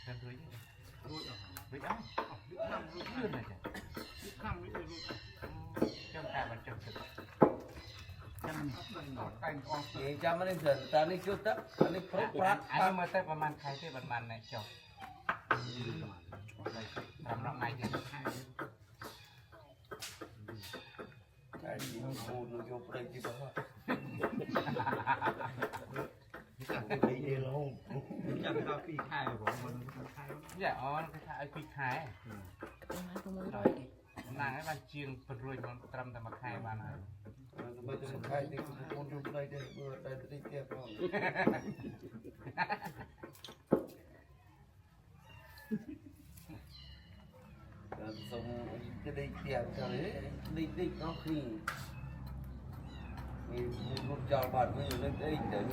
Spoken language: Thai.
กันด้วยด้วยอ่ะด้วยอ่ะลื่นเลยจ้ะข้ามลื่นเจ้าแต่มันจบสุดจำไม่ได้เสร็จตอนนี้จุดตั้งตอนนี้พระ อันนี้มาแต่ประมาณใครที่ประมาณในจบทำน้องไงที่ใคร ไอ้ที่มันพูดอยู่ประเดี๋ยวว่าจะไปเอาปีกไข่หรอมันไข่อย่าอ๋อไปถ่ายปีกไข่นางให้มันเชียงปลุยมันตรำแต่มาไข่มานะ ไม่ต้องใครที่คนดูได้ได้เบอร์ได้ได้เทียบกันส่งจะได้เทียบกันเลยได้ก็คือมีคนจอดบัตรมือเล่นได้เดี๋ยว